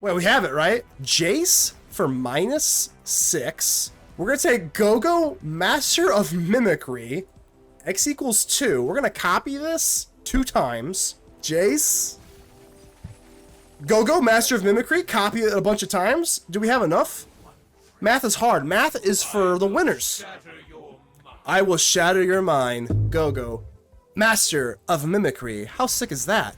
Wait, we have it, right? Jace for -6. We're going to take Gogo, Master of Mimicry. X equals 2. We're going to copy this 2 times. Jace. Gogo, Master of Mimicry. Copy it a bunch of times. Do we have enough? Math is hard. Math is for the winners. I will shatter your mind. Gogo, Master of Mimicry. How sick is that?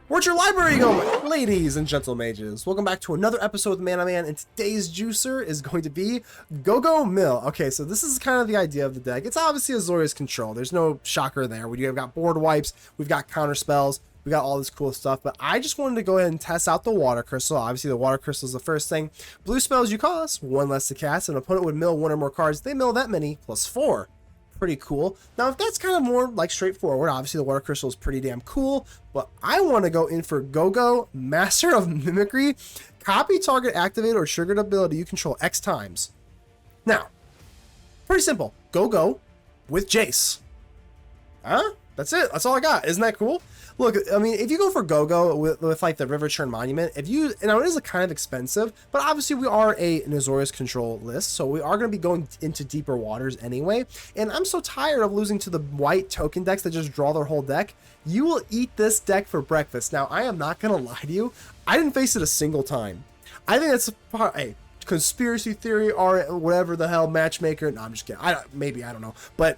Where'd your library go, ladies and gentle mages? Welcome back to another episode with Mana Man, and today's juicer is going to be Gogo Mill. Okay, so this is kind of the idea of the deck. It's obviously Azorius control. There's no shocker there. We've got board wipes, we've got counter spells, we got all this cool stuff, but I just wanted to go ahead and test out the water crystal. Obviously, the water crystal is the first thing. Blue spells you cost 1 less to cast. An opponent would mill 1 or more cards. They mill that many plus 4. Pretty cool. Now, if that's kind of more like straightforward, obviously the water crystal is pretty damn cool, but I want to go in for Gogo, Master of Mimicry, copy target activated or triggered ability you control X times. Now, pretty simple. Gogo with Jace. Huh? That's it. That's all I got. Isn't that cool? Look, I mean, if you go for Gogo with like the Riverchurn Monument, it is a kind of expensive, but obviously we are an Azorius control list, so we are going to be going into deeper waters anyway. And I'm so tired of losing to the white token decks that just draw their whole deck. You will eat this deck for breakfast. Now, I am not going to lie to you. I didn't face it a single time. I think that's a conspiracy theory or whatever the hell, matchmaker. No, I'm just kidding. I don't know. But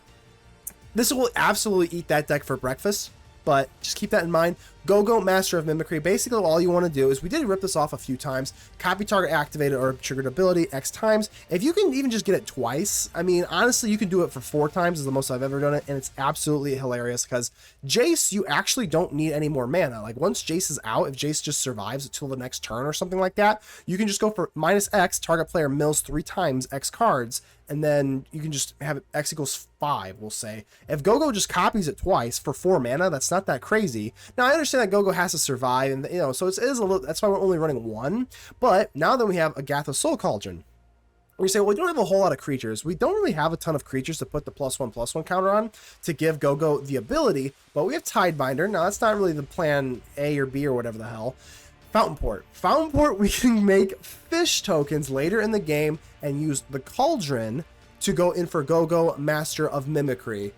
this will absolutely eat that deck for breakfast. But just keep that in mind. Gogo, Master of Mimicry. Basically, all you want to do is, we did rip this off a few times. Copy target activated or triggered ability X times. If you can even just get it twice, I mean, honestly, you can do it for 4 times is the most I've ever done it. And it's absolutely hilarious because Jace, you actually don't need any more mana. Like, once Jace is out, if Jace just survives until the next turn or something like that, you can just go for -X, target player mills 3 times X cards, and then you can just have it X equals 5, we'll say. If Gogo just copies it twice for 4 mana, that's not that crazy. Now, I understand that Gogo has to survive, and so it is a little, that's why we're only running 1. But now that we have Agatha Soul Cauldron, we say, well, we don't have a whole lot of creatures. We don't really have a ton of creatures to put the +1/+1 counter on to give Gogo the ability, but we have Tidebinder. Now, that's not really the plan A or B or whatever the hell. Fountainport, we can make fish tokens later in the game and use the Cauldron to go in for Gogo, Master of Mimicry.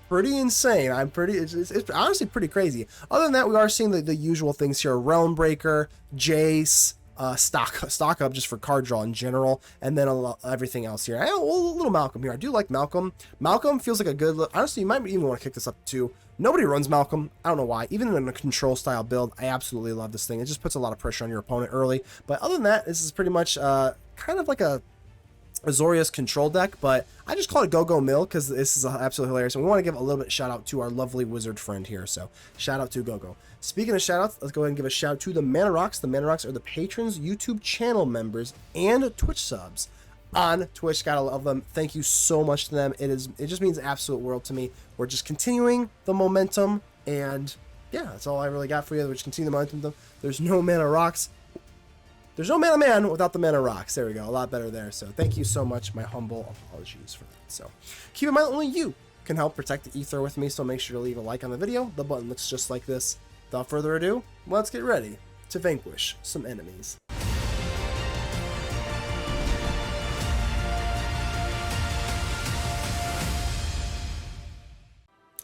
Pretty insane. It's honestly pretty crazy. Other than that, we are seeing the usual things here. Realmbreaker, Jace, stock up just for card draw in general, and then everything else here. A little Malcolm here. I do like Malcolm. Malcolm feels like a good honestly, you might even want to kick this up too. Nobody runs Malcolm. I don't know why. Even in a control style build, I absolutely love this thing. It just puts a lot of pressure on your opponent early. But other than that, this is pretty much kind of like a Azorius control deck, but I just call it Gogo Mill because this is absolutely hilarious, and we want to give a little bit shout out to our lovely wizard friend here. So shout out to Gogo. Speaking of shout outs, let's go ahead and give a shout out to the Mana Rocks. The Mana Rocks are the patrons, YouTube channel members, and Twitch subs on Twitch. Gotta love them. Thank you so much to them. It just means the absolute world to me. We're just continuing the momentum, and yeah, that's all I really got for you. We're just continuing the momentum. There's no Mana Rocks. There's no Mana Man without the Mana Rocks. There we go. A lot better there. So thank you so much. My humble apologies for that. So keep in mind, only you can help protect the ether with me. So make sure to leave a like on the video. The button looks just like this. Without further ado, let's get ready to vanquish some enemies.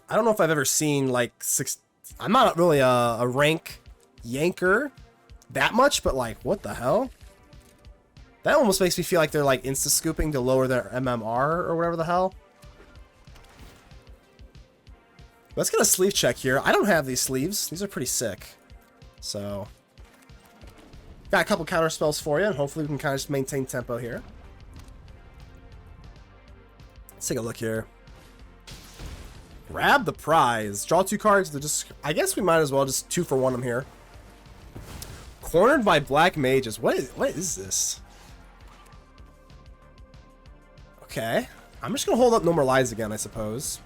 I don't know if I've ever seen like 6. I'm not really a rank yanker that much, but like, what the hell? That almost makes me feel like they're like insta scooping to lower their MMR or whatever the hell. Let's get a sleeve check here. I don't have these sleeves. These are pretty sick. So got a couple counter spells for you, and hopefully we can kind of just maintain tempo here. Let's take a look here. Grab the prize. Draw 2 cards. They're just, I guess we might as well just 2 for 1 them here. Cornered by black mages. What is this? Okay. I'm just going to hold up No More Lies again, I suppose.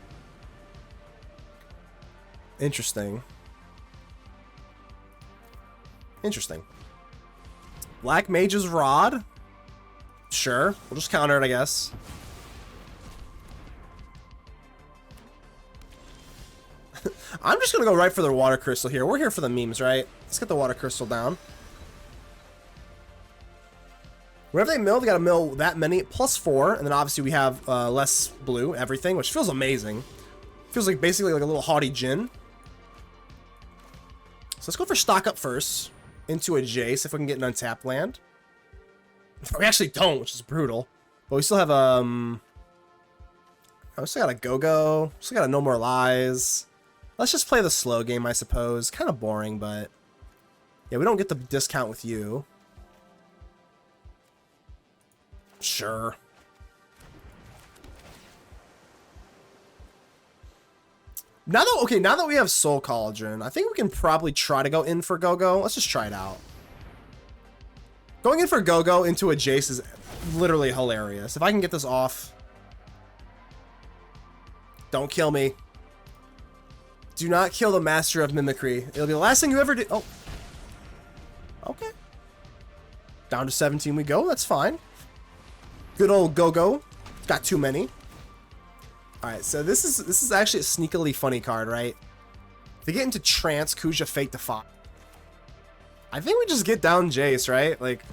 Interesting. Black Mage's Rod. Sure. We'll just counter it, I guess. I'm just going to go right for the water crystal here. We're here for the memes, right? Let's get the water crystal down. Whenever they mill, they gotta mill that many +4, and then obviously we have less blue, everything, which feels amazing. Feels like basically like a little haughty Jin. So let's go for stock up first into a Jace if we can get an untapped land. We actually don't, which is brutal. But we still have we still got a Gogo. Still got a No More Lies. Let's just play the slow game, I suppose. Kind of boring, but yeah, we don't get the discount with you. Sure. Now that we have Soul Cauldron, I think we can probably try to go in for Gogo. Let's just try it out. Going in for Gogo into a Jace is literally hilarious. If I can get this off. Don't kill me. Do not kill the master of mimicry. It'll be the last thing you ever do. Oh. Okay. Down to 17 we go. That's fine. Good old Gogo. Got too many. Alright, so this is actually a sneakily funny card, right? If they get into trance, Kuja fake the fop. I think we just get down Jace, right? Like,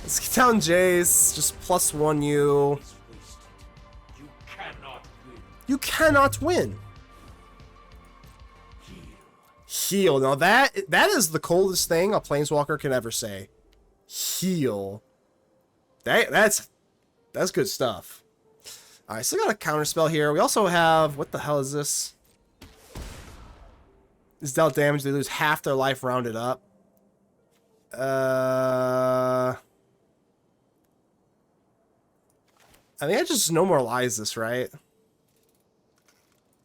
let's get down Jace. Just +1 you. You cannot win. Heal. Now that is the coldest thing a planeswalker can ever say. Heal. That's good stuff. All right, so we got a counter spell here. We also have, what the hell is this? This dealt damage. They lose half their life rounded up. I think I just No More Lies this, right?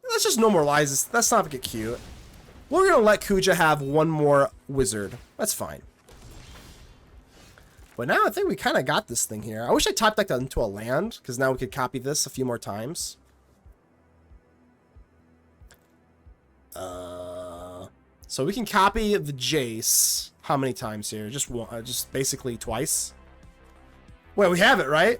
Let's just No More Lies this. That's not get cute. We're gonna let Kuja have one more wizard. That's fine. But now I think we kind of got this thing here. I wish I typed that into a land, because now we could copy this a few more times. So we can copy the Jace. How many times here? Just one, just basically twice. Wait, we have it, right?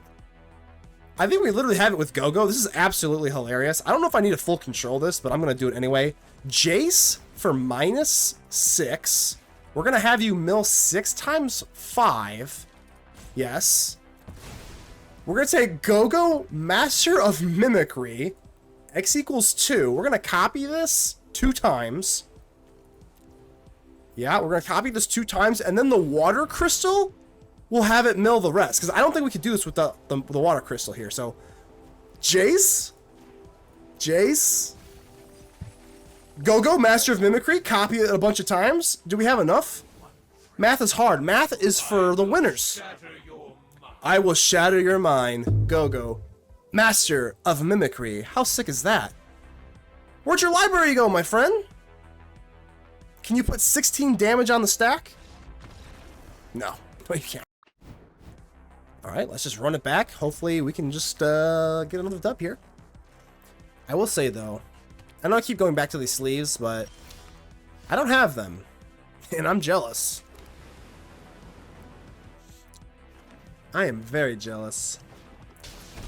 I think we literally have it with Gogo. This is absolutely hilarious. I don't know if I need to full control this, but I'm going to do it anyway. Jace for -6. We're going to have you mill 6 times 5. Yes. We're going to take Gogo, Master of Mimicry. X equals 2. We're going to copy this 2 times. Yeah, we're going to copy this 2 times. And then the water crystal, we'll have it mill the rest. Because I don't think we could do this with the water crystal here. So, Jace. Gogo, Master of Mimicry. Copy it a bunch of times. Do we have enough? Math is hard. Math is for the winners. I will shatter your mind. Gogo, Master of Mimicry. How sick is that? Where'd your library go, my friend? Can you put 16 damage on the stack? No, you can't. Alright, let's just run it back. Hopefully we can just get another dub here. I will say, though, I know I keep going back to these sleeves, but I don't have them. And I'm jealous. I am very jealous.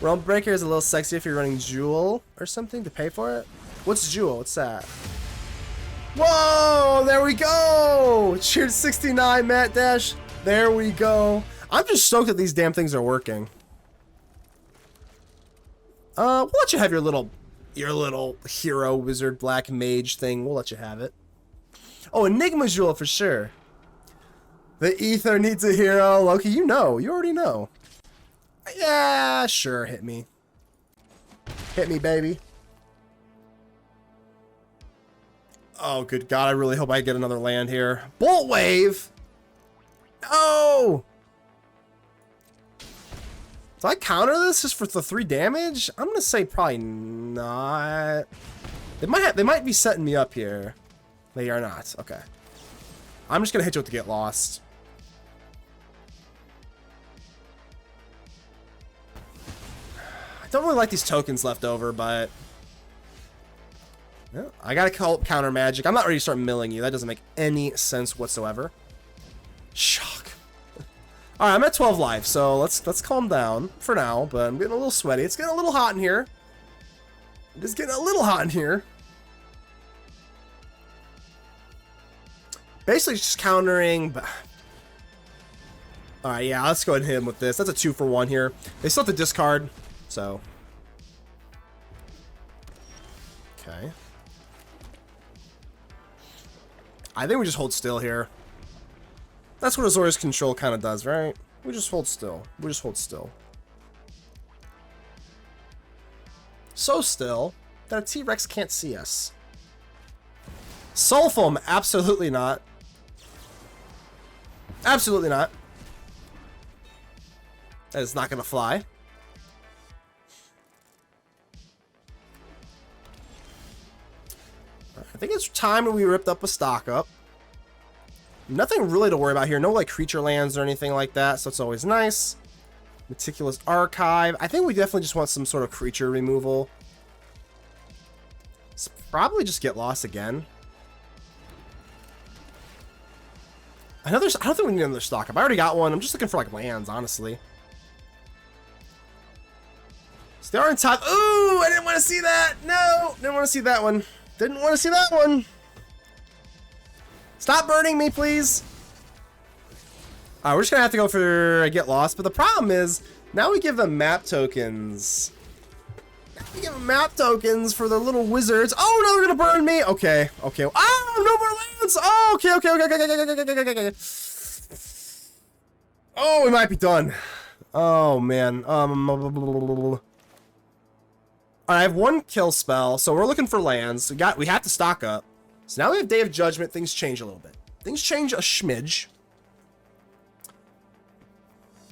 Realmbreaker is a little sexy if you're running Jewel or something to pay for it. What's Jewel? What's that? Whoa! There we go! Cheers 69, Matt Dash. There we go. I'm just stoked that these damn things are working. We'll let you have your little hero wizard black mage thing. We'll let you have it. Oh, Enigma Jewel for sure. The ether needs a hero. Loki, you know. You already know. Yeah, sure. Hit me. Hit me, baby. Oh, good God. I really hope I get another land here. Bolt Wave. No. Do I counter this just for the 3 damage? I'm gonna say probably not. They might be setting me up here. They are not. Okay. I'm just gonna hit you with the Get Lost. I don't really like these tokens left over, but yeah, I gotta counter magic. I'm not ready to start milling you. That doesn't make any sense whatsoever. Shock. All right, I'm at 12 life, so let's calm down for now. But I'm getting a little sweaty. It's getting a little hot in here. I'm just getting a little hot in here. Basically, just countering. Alright, yeah, let's go ahead and hit him with this. That's a 2-for-1 here. They still have to discard, so. Okay. I think we just hold still here. That's what Azorius Control kind of does, right? We just hold still. We just hold still. So still that a T-Rex can't see us. Soul Foam, absolutely not. Absolutely not. That is not going to fly. I think it's time that we ripped up a stock up. Nothing really to worry about here. No like creature lands or anything like that, so it's always nice. Meticulous Archive. I think we definitely just want some sort of creature removal. It's probably just get lost again. I don't think we need another stock up. I already got one. I'm just looking for like lands, honestly. So they are in top. Ooh, I didn't want to see that. No, didn't want to see that one. Didn't want to see that one. Stop burning me, please. Alright, we're just gonna have to go for a get lost. But the problem is, now we give them map tokens. We give them map tokens for their little wizards. Oh no, they're gonna burn me. Okay, okay. Oh, no more lands. Oh, okay, okay, okay, okay, okay, okay, okay, okay, okay. Oh, we might be done. Oh man. Alright, I have one kill spell, so we're looking for lands. We have to stock up. So now we have Day of Judgment. Things change a little bit. Things change a smidge.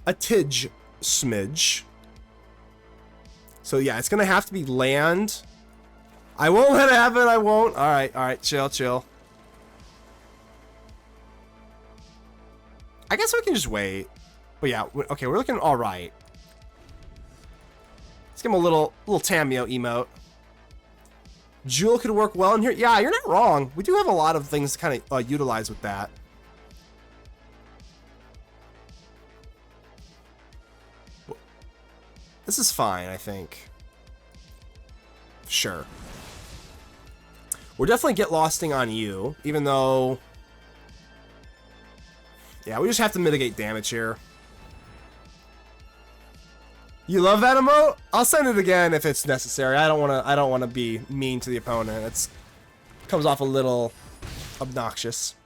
A tidge smidge. So yeah, it's gonna have to be land. I won't let it happen. I won't. All right, chill, chill. I guess we can just wait. But yeah, okay, we're looking all right. Let's give him a little Tamio emote. Jewel could work well in here. Yeah, you're not wrong. We do have a lot of things to kind of utilize with that. This is fine, I think. Sure. We're definitely get losting on you, even though... Yeah, we just have to mitigate damage here. You love that emote? I'll send it again if it's necessary. I don't want to be mean to the opponent. It comes off a little obnoxious.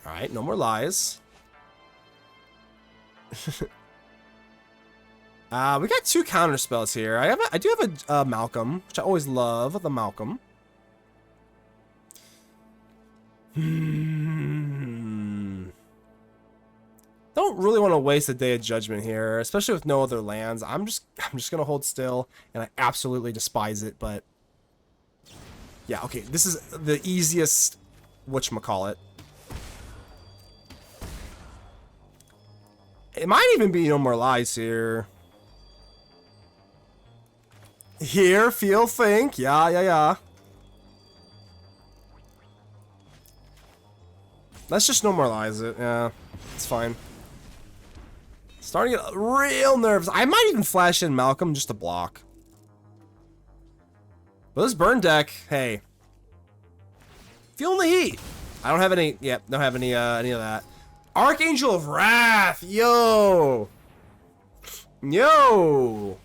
All right, no more lies. We got 2 counter spells here. I do have a Malcolm, which I always love the Malcolm. Don't really want to waste a Day of Judgment here, especially with no other lands. I'm just gonna hold still, and I absolutely despise it. But yeah, okay, this is the easiest whatchamacallit. It might even be no more lies here. Hear, feel, think. Yeah. Let's just no more lies it. Yeah, it's fine. Starting to get real nervous. I might even flash in Malcolm just to block. But this burn deck, hey. Feeling the heat. I don't have any, yep, don't have any of that. Archangel of Wrath, yo. Yo.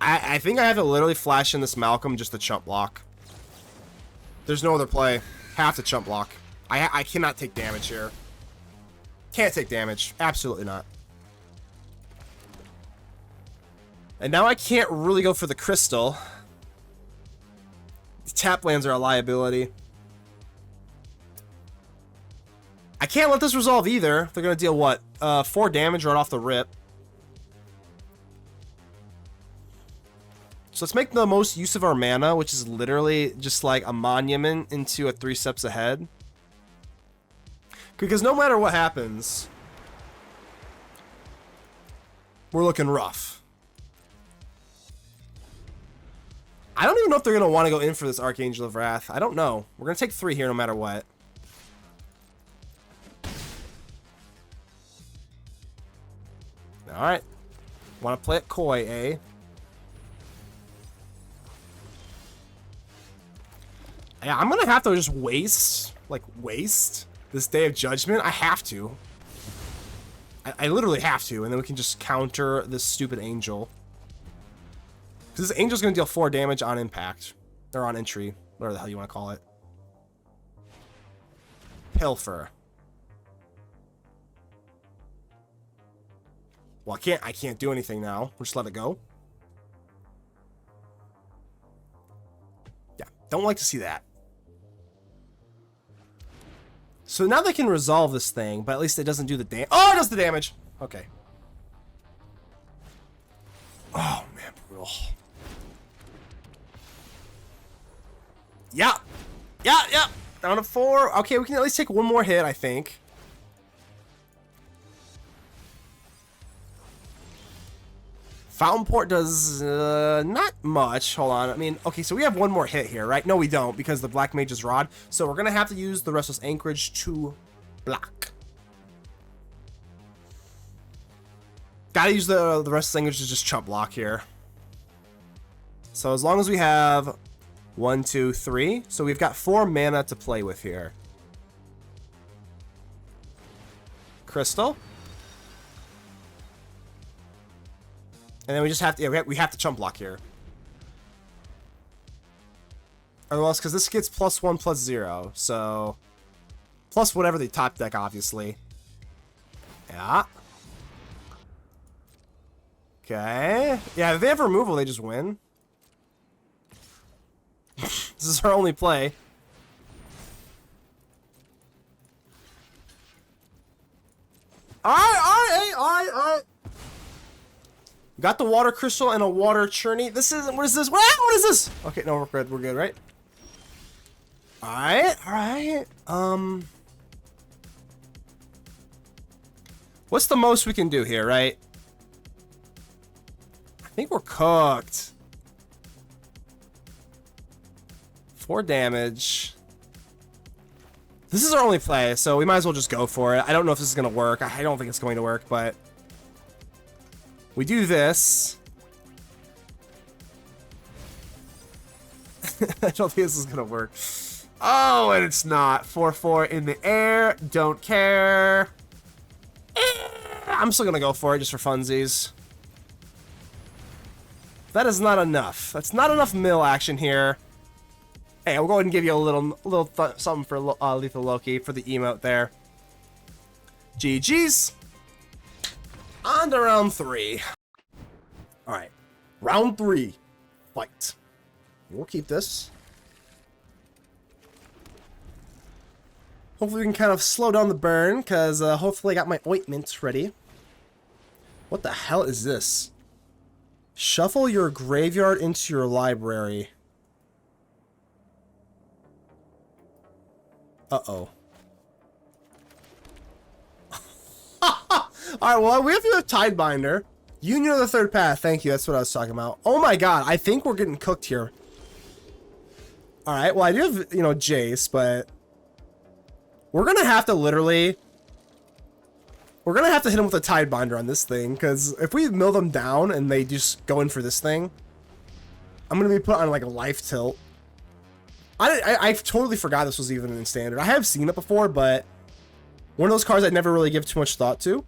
I think I have to literally flash in this Malcolm just to chump block. There's no other play. Have to chump block. I cannot take damage here. Can't take damage. Absolutely not. And now I can't really go for the crystal. Tap lands are a liability. I can't let this resolve either. They're going to deal what? 4 damage right off the rip. So let's make the most use of our mana, which is literally just like a monument into a 3 steps ahead. Because no matter what happens, we're looking rough. I don't even know if they're going to want to go in for this Archangel of Wrath. I don't know. We're going to take 3 here no matter what. Alright. Want to play it coy, eh? Yeah, I'm gonna have to just waste this Day of Judgment. I have to. I literally have to, and then we can just counter this stupid angel. Because this angel's gonna deal 4 damage on impact. Or on entry. Whatever the hell you want to call it. Pilfer. Well, I can't do anything now. We'll just let it go. Yeah, don't like to see that. So now they can resolve this thing, but at least it doesn't do the damage. Oh, it does the damage! Okay. Oh, man, brutal. Yeah! Yeah! Down to 4. Okay, we can at least take one more hit, I think. Fountainport does not much. Hold on. I mean, okay, so we have one more hit here, right? No, we don't, because the Black Mage's Rod. So we're going to have to use the Restless Anchorage to block. Gotta use the Restless Anchorage to just chump block here. So as long as we have 1, 2, 3. So we've got 4 mana to play with here. Crystal. And then we just have to, yeah, we have to chump block here. Or else, because this gets +1/+0. So, plus whatever the top deck, obviously. Yeah. Okay. Yeah, if they have removal, they just win. This is our only play. Alright. Got the water crystal and a water churney. This isn't. What is this? What is this? Okay, no, we're good. We're good, right? Alright. What's the most we can do here, right? I think we're cooked. 4 damage. This is our only play, so we might as well just go for it. I don't know if this is going to work. I don't think it's going to work, but we do this. I don't think this is going to work. Oh, and it's not. 4/4 in the air. Don't care. I'm still going to go for it just for funsies. That is not enough. That's not enough mill action here. Hey, we'll go ahead and give you a little something for Lethal Loki for the emote there. GG's. On to round 3. Alright. Round 3. Fight. We'll keep this. Hopefully we can kind of slow down the burn, because hopefully I got my ointments ready. What the hell is this? Shuffle your graveyard into your library. Uh-oh. Alright, well, we have to do a Tidebinder. Union of the Third Path. Thank you. That's what I was talking about. Oh my god. I think we're getting cooked here. Alright, well, I do have, you know, Jace, but we're going to have to literally... We're going to have to hit him with a Tidebinder on this thing, because if we mill them down and they just go in for this thing, I'm going to be put on, like, a life tilt. I totally forgot this was even in Standard. I have seen it before, but one of those cards I never really give too much thought to.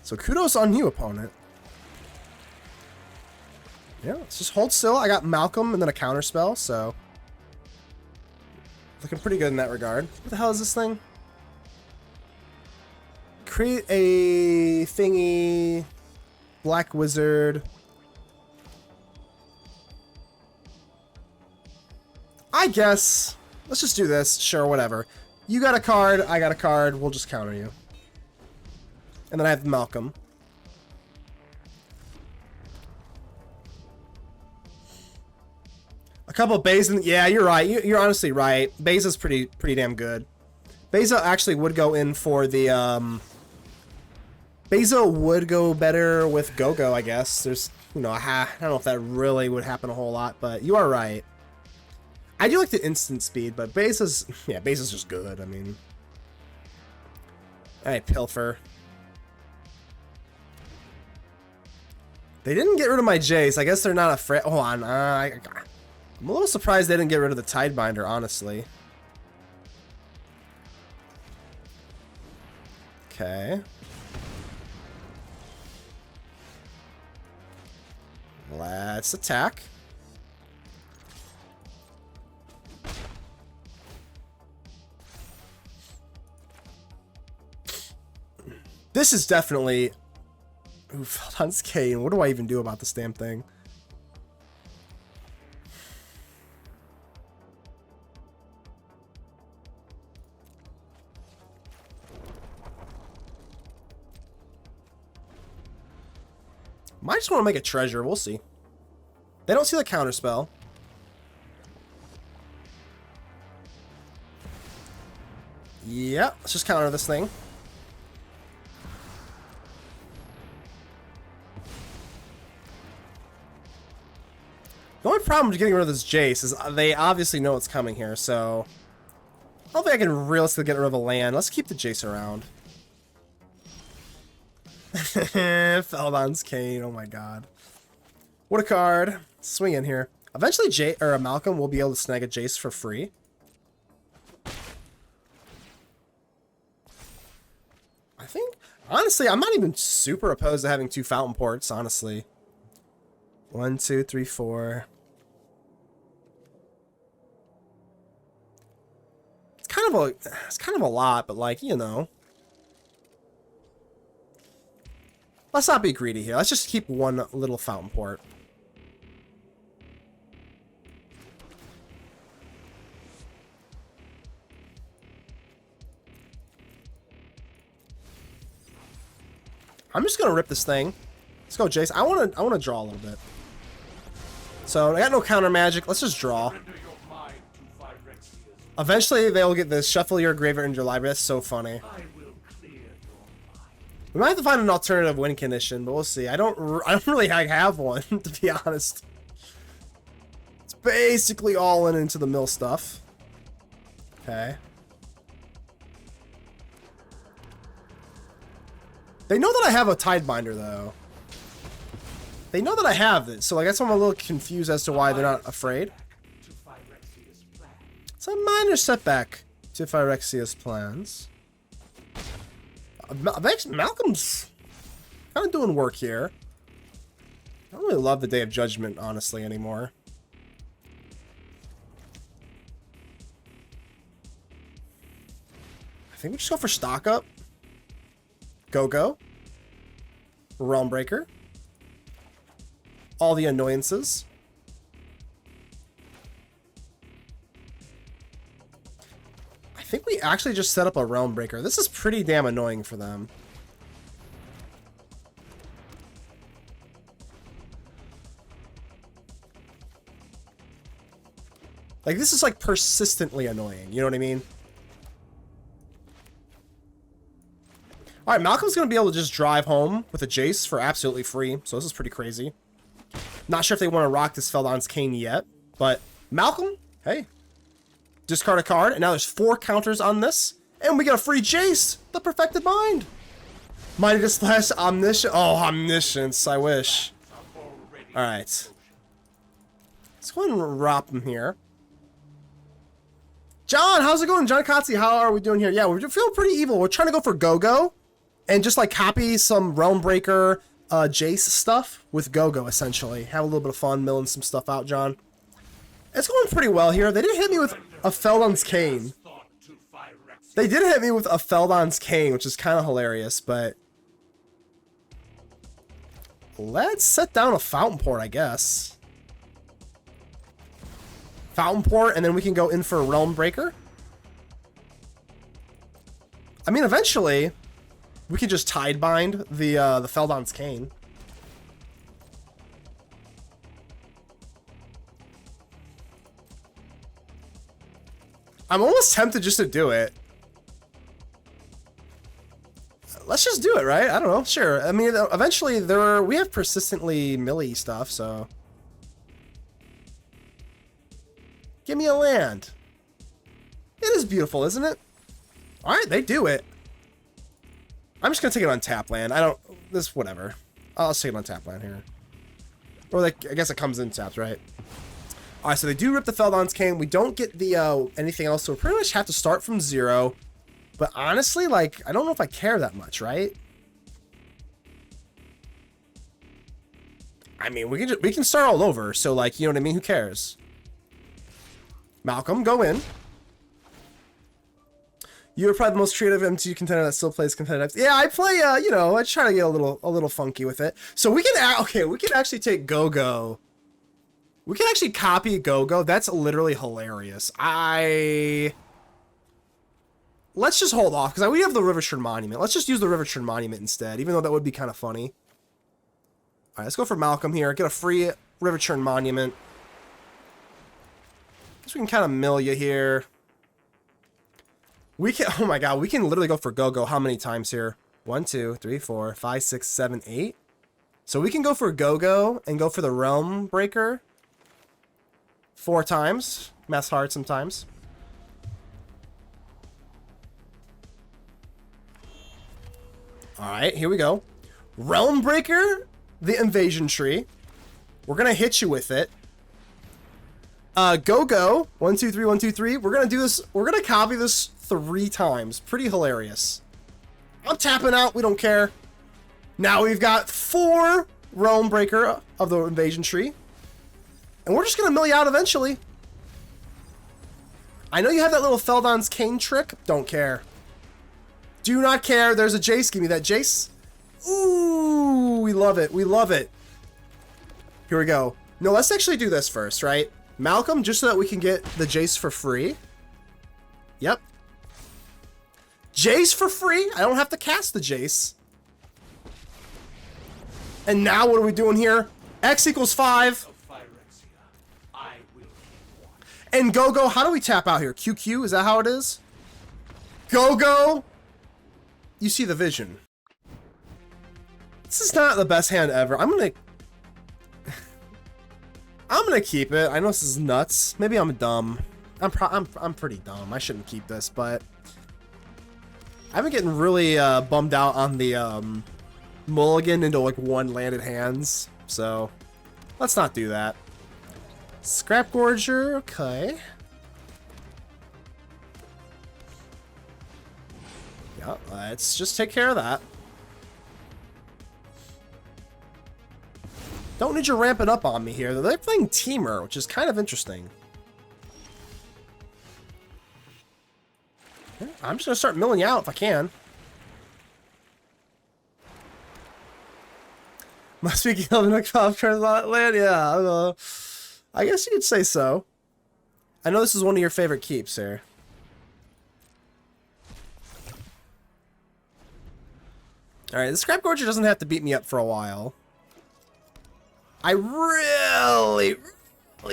So kudos on you, opponent. Yeah, let's just hold still. I got Malcolm and then a counter spell, so looking pretty good in that regard. What the hell is this thing? Create a thingy. Black Wizard. I guess. Let's just do this. Sure, whatever. You got a card, I got a card. We'll just counter you. And then I have Malcolm. A couple of Beza. Yeah, you're right. You're honestly right. Beza's pretty damn good. Beza actually would go in for the Beza would go better with Gogo, I guess. There's, you know, I don't know if that really would happen a whole lot, but you are right. I do like the instant speed, but Beza's, yeah, Beza's just good. I mean, alright, Pilfer. They didn't get rid of my Jace. I guess they're not afraid. Hold on. I'm a little surprised they didn't get rid of the Tidebinder, honestly. Okay. Let's attack. This is definitely... Ooh, Feldon's Cane. What do I even do about this damn thing? Might just want to make a treasure. We'll see. They don't see the counter spell. Yeah, let's just counter this thing. The only problem with getting rid of this Jace is they obviously know it's coming here, so... I don't think I can realistically get rid of a land. Let's keep the Jace around. Feldon's Cane, oh my god. What a card. Swing in here. Eventually Malcolm will be able to snag a Jace for free. I think, honestly, I'm not even super opposed to having 2 Fountainports, honestly. 1, 2, 3, 4. It's kind of a lot, but like, you know. Let's not be greedy here. Let's just keep 1 little Fountainport. I'm just gonna rip this thing. Let's go, Jace. I wanna draw a little bit. So I got no counter magic. Let's just draw. Eventually they'll get this shuffle your graveyard into your library. That's so funny. We might have to find an alternative win condition, but we'll see. I don't really have one, to be honest. It's basically all into the mill stuff. Okay. They know that I have a Tidebinder, though. They know that I have it, so I guess I'm a little confused as to why they're not afraid. It's a minor setback to Phyrexia's plans. Malcolm's kind of doing work here. I don't really love the Day of Judgment, honestly, anymore. I think we just go for stock up. Gogo. Realmbreaker. All the annoyances. I think we actually just set up a Realmbreaker. This is pretty damn annoying for them. Like, this is like persistently annoying. You know what I mean? Alright, Malcolm's going to be able to just drive home with a Jace for absolutely free. So this is pretty crazy. Not sure if they want to rock this Feldon's Cane yet. But Malcolm, hey. Discard a card. And now there's 4 counters on this. And we get a free Jace. The Perfected Mind. Mighty Splash, Omniscience. Oh, Omniscience. I wish. Alright. Let's go ahead and wrap him here. John, how's it going? John Kotze, how are we doing here? Yeah, we're feeling pretty evil. We're trying to go for Gogo. And just like copy some Realmbreaker Jace stuff with Gogo, essentially. Have a little bit of fun milling some stuff out, John. It's going pretty well here. They didn't hit me with a Feldon's Cane. They did hit me with a Feldon's Cane, which is kind of hilarious, but... Let's set down a Fountainport, I guess. Fountainport, and then we can go in for a Realmbreaker. I mean, eventually... We could just Tidebind the Feldon's Cane. I'm almost tempted just to do it. Let's just do it, right? I don't know. Sure. I mean, eventually we have persistently millie stuff, so. Give me a land. It is beautiful, isn't it? All right, they do it. I'm just gonna take it on tap land. Whatever. I'll just take it on tap land here. Or like, I guess it comes in tapped, right? All right, so they do rip the Feldon's Cane. We don't get the anything else, so we pretty much have to start from 0. But honestly, like, I don't know if I care that much, right? I mean, we can start all over, so like, you know what I mean? Who cares? Malcolm, go in. You're probably the most creative MTG contender that still plays competitive. Yeah, I play, you know, I try to get a little funky with it. So we can, okay, we can actually take Gogo. We can actually copy Gogo. That's literally hilarious. Let's just hold off, because we have the Riverchurn Monument. Let's just use the Riverchurn Monument instead, even though that would be kind of funny. All right, let's go for Malcolm here. Get a free Riverchurn Monument. Guess we can kind of mill you here. We can, oh my god, we can literally go for Gogo how many times here? 1, 2, 3, 4, 5, 6, 7, 8. So we can go for Gogo and go for the Realmbreaker 4 times. Math's hard sometimes. Alright, here we go. Realmbreaker, the invasion tree. We're gonna hit you with it. Gogo, 1, 2, 3, 1, 2, 3. We're gonna do this. We're gonna copy this 3 times. Pretty hilarious. I'm tapping out. We don't care. Now we've got 4 Realmbreaker of the invasion tree, and we're just gonna mill you out eventually. I know you have that little Feldon's Cane trick. Don't care. Do not care. There's a Jace. Give me that Jace. Ooh, we love it. We love it. Here we go. No, let's actually do this first, right? Malcolm, just so that we can get the Jace for free. Yep. Jace for free. I don't have to cast the Jace. And now what are we doing here? X equals 5. And Gogo, how do we tap out here? QQ, is that how it is? Gogo. You see the vision. This is not the best hand ever. I'm gonna keep it. I know this is nuts. Maybe I'm dumb. I'm pretty dumb. I shouldn't keep this, but I've been getting really bummed out on the mulligan into like 1 landed hands. So let's not do that. Scrap Gorger, okay. Yeah, let's just take care of that. Don't need you ramping up on me here. They're playing Teamer, which is kind of interesting. I'm just going to start milling you out if I can. Must be killing a cop turns on land? Yeah, I guess you could say so. I know this is one of your favorite keeps here. Alright, the Scrap Gorger doesn't have to beat me up for a while. I really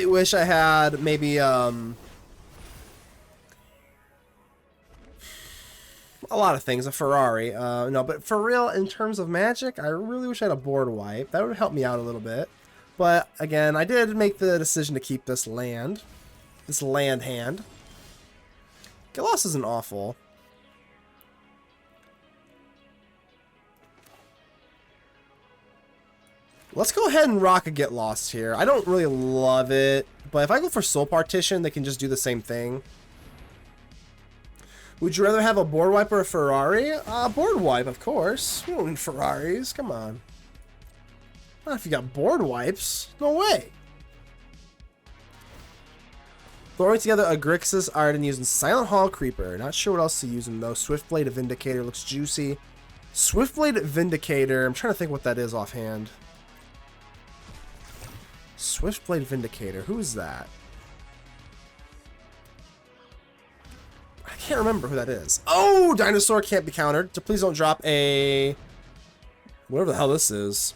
wish I had maybe a lot of things, a Ferrari. No, but for real, in terms of Magic, I really wish I had a board wipe. That would help me out a little bit. But again, I did make the decision to keep this land hand. Get Lost isn't awful. Let's go ahead and rock a Get Lost here. I don't really love it, but if I go for Soul Partition, they can just do the same thing. Would you rather have a board wipe or a Ferrari? Board wipe, of course. You don't need Ferraris. Come on. Not if you got board wipes. No way. Throwing together a Grixis Arden using Silent Hall Creeper. Not sure what else to use him though. Swiftblade Vindicator looks juicy. Swiftblade Vindicator. I'm trying to think what that is offhand. Swiftblade Vindicator. Who is that? I can't remember who that is. Oh, Dinosaur can't be countered. So please don't drop a... whatever the hell this is.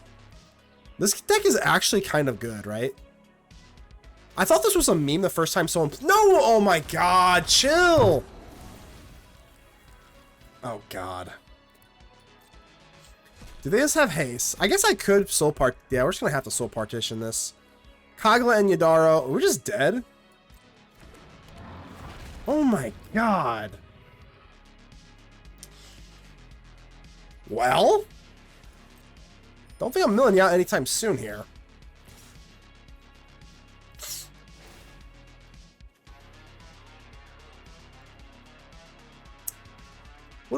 This deck is actually kind of good, right? I thought this was a meme the first time someone... No! Oh my god! Chill! Oh god. Do they just have haste? I guess I could Soul Part... yeah, we're just gonna have to Soul Partition this. Kagla and Yadaro. We're just dead? Oh my god. Well? Don't think I'm milling you out anytime soon here.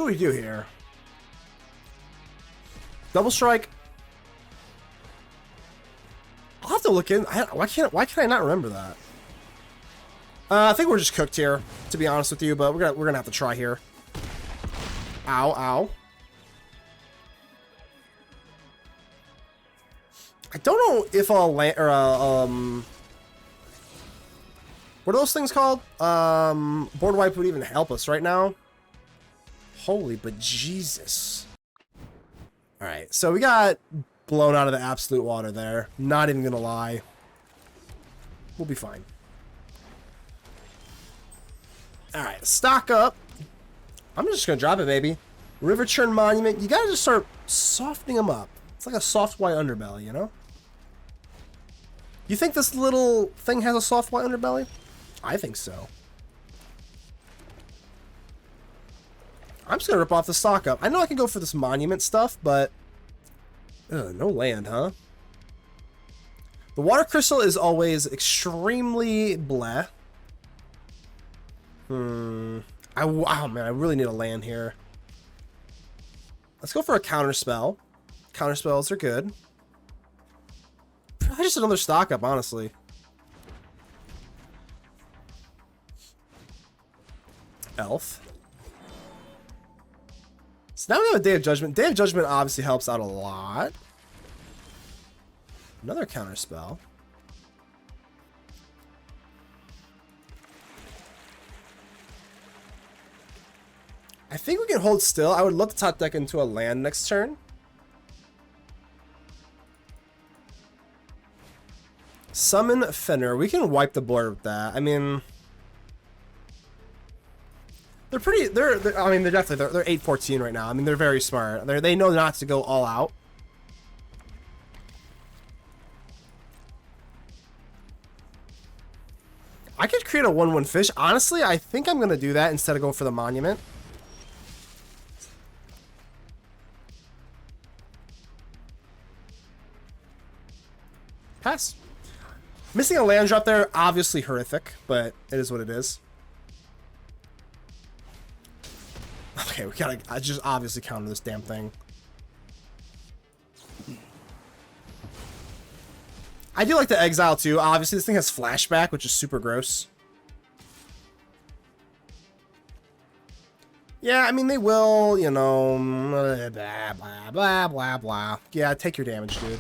What do we do here? Double strike. I'll have to look in. Why can I not remember that? I think we're just cooked here, to be honest with you, but we're gonna have to try here. Ow, ow. I don't know if a land or what are those things called? Board wipe would even help us right now. Holy but Jesus. Alright, so we got blown out of the absolute water there. Not even gonna lie. We'll be fine. Alright, stock up. I'm just gonna drop it, baby. Riverchurn Monument. You gotta just start softening them up. It's like a soft white underbelly, you know? You think this little thing has a soft white underbelly? I think so. I'm just gonna rip off the stock up. I know I can go for this monument stuff, but no land, huh? The water crystal is always extremely bleh. Wow, man, I really need a land here. Let's go for a counter spell. Counter spells are good. Probably just another stock up, honestly. Elf. So now we have a Day of Judgment. Day of Judgment obviously helps out a lot. Another counter spell. I think we can hold still. I would love to top deck into a land next turn. Summon Fenrir. We can wipe the board with that. I mean, they're pretty. I mean, they're definitely. They're 8-14 right now. I mean, they're very smart. They know not to go all out. I could create a 1/1 fish. Honestly, I think I'm gonna do that instead of going for the monument. Pass. Missing a land drop there, obviously horrific, but it is what it is. Okay, we gotta just obviously counter this damn thing. I do like the exile too. Obviously, this thing has flashback, which is super gross. Yeah, I mean, they will, you know, blah, blah, blah, blah, blah. Yeah, take your damage, dude.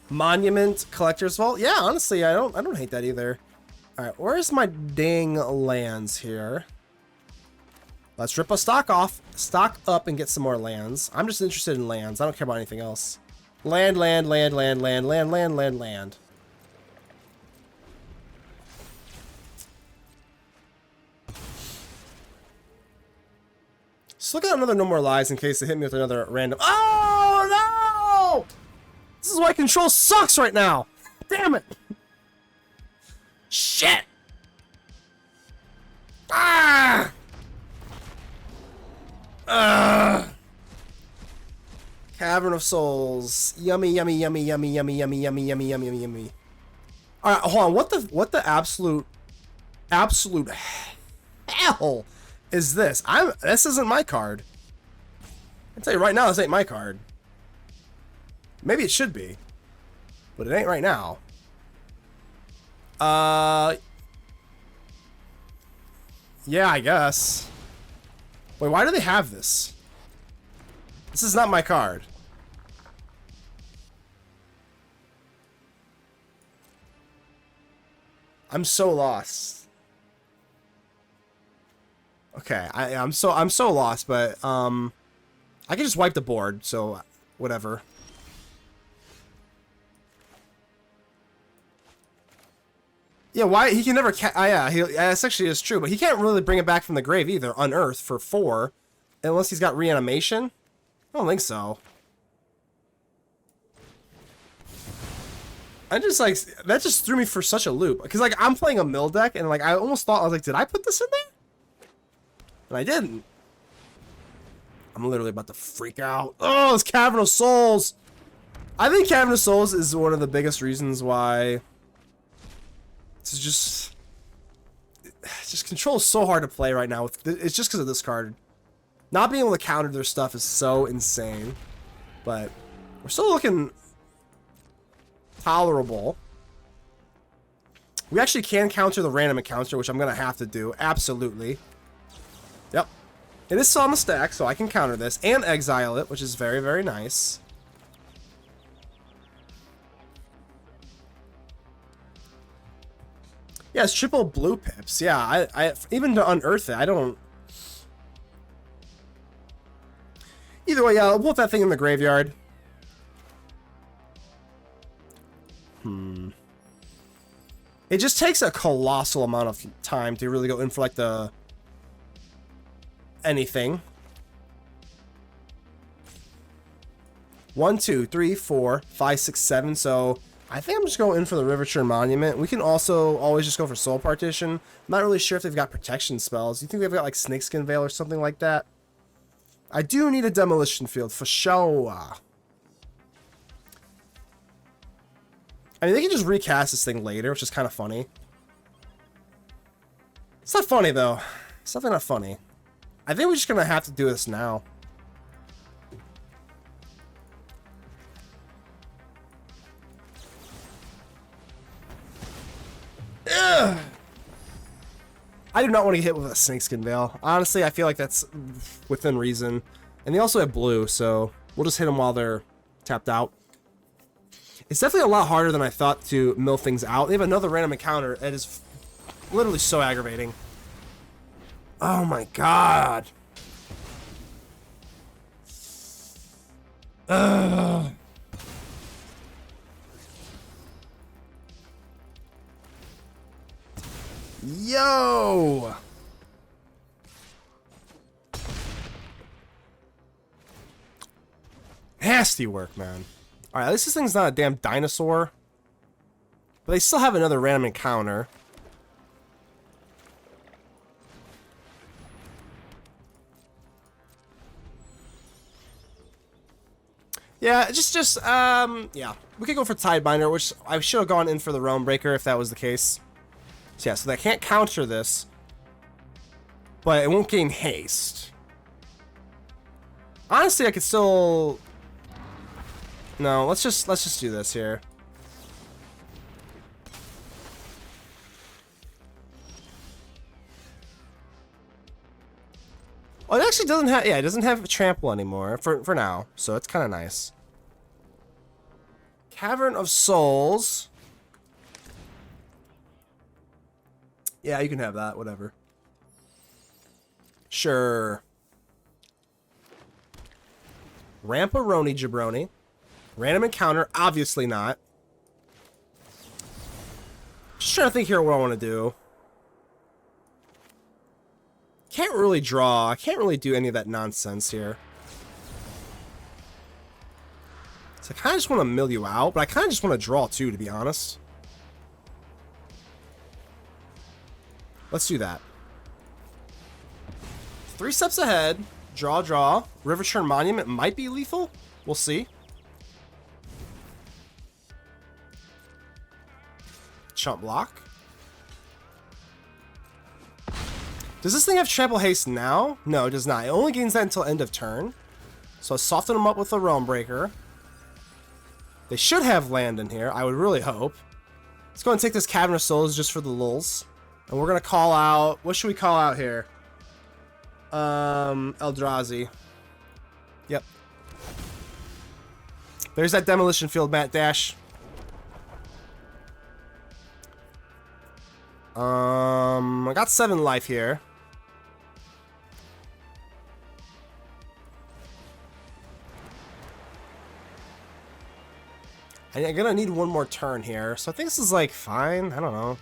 Monument Collector's Vault. Yeah, honestly, I don't hate that either. All right, where's my dang lands here? Let's rip a stock off, stock up, and get some more lands. I'm just interested in lands. I don't care about anything else. Land, land, land, land, land, land, land, land, land. Just look at another No More Lies in case they hit me with another random. Oh no! This is why control sucks right now. Damn it! Shit! Ah! Cavern of Souls. Yummy, yummy, yummy, yummy, yummy, yummy, yummy, yummy, yummy, yummy, yummy. All right, hold on. What the absolute hell is this? This isn't my card. I tell you right now, this ain't my card. Maybe it should be, but it ain't right now. Yeah, I guess. Wait, why do they have this? This is not my card. I'm so lost. Okay, I'm so lost, but I can just wipe the board, so whatever. Yeah, why he can never yeah, that's actually is true, but he can't really bring it back from the grave either, unearth for 4, unless he's got reanimation. I don't think so. I just like that just threw me for such a loop because like I'm playing a mill deck and like I almost thought I was like, did I put this in there? And I didn't. I'm literally about to freak out. Oh, it's Cavern of Souls. I think Cavern of Souls is one of the biggest reasons why. This is just Just control is so hard to play right now. It's just because of this card. Not being able to counter their stuff is so insane. But we're still looking tolerable. We actually can counter the random encounter, which I'm going to have to do. Absolutely. Yep. It is still on the stack, so I can counter this. And exile it, which is very, very nice. Yeah, it's triple blue pips. Yeah, I even to unearth it, I don't... Either way, yeah, I'll put that thing in the graveyard. It just takes a colossal amount of time to really go in for, like, the... anything. 1, 2, 3, 4, 5, 6, 7, so... I think I'm just going in for the Riverchurn Monument. We can also always just go for Soul Partition. I'm not really sure if they've got protection spells. You think they've got like Snakeskin Veil or something like that? I do need a Demolition Field for sure. I mean, they can just recast this thing later, which is kind of funny. It's not funny, though. It's definitely not funny. I think we're just going to have to do this now. Ugh. I do not want to get hit with a Snakeskin Veil. Honestly, I feel like that's within reason. And they also have blue, so we'll just hit them while they're tapped out. It's definitely a lot harder than I thought to mill things out. They have another random encounter. It is literally so aggravating. Oh my god. Ugh. Yo! Nasty work, man. Alright, at least this thing's not a damn dinosaur. But they still have another random encounter. Yeah, yeah. We could go for Tidebinder, which I should have gone in for the Realmbreaker if that was the case. So yeah, so they can't counter this. But it won't gain haste. Honestly, I could still... No, let's just do this here. Oh, it actually doesn't have... Yeah, it doesn't have trample anymore for now. So it's kind of nice. Cavern of Souls. Yeah, you can have that. Whatever. Sure. Ramparoni Jabroni. Random encounter. Obviously not. Just trying to think here what I want to do. Can't really draw. I can't really do any of that nonsense here. So I kind of just want to mill you out, but I kind of just want to draw too, to be honest. Let's do that. 3 steps ahead. Draw, draw. Riverchurn Monument might be lethal. We'll see. Chump block. Does this thing have trample haste now? No, it does not. It only gains that until end of turn. So I soften them up with a Realmbreaker. They should have land in here. I would really hope. Let's go and take this Cavern of Souls just for the lulz. And we're going to call out... What should we call out here? Eldrazi. Yep. There's that Demolition Field, Matt Dash. I got 7 life here. And I'm gonna need one more turn here, so I think this is like fine. I don't know.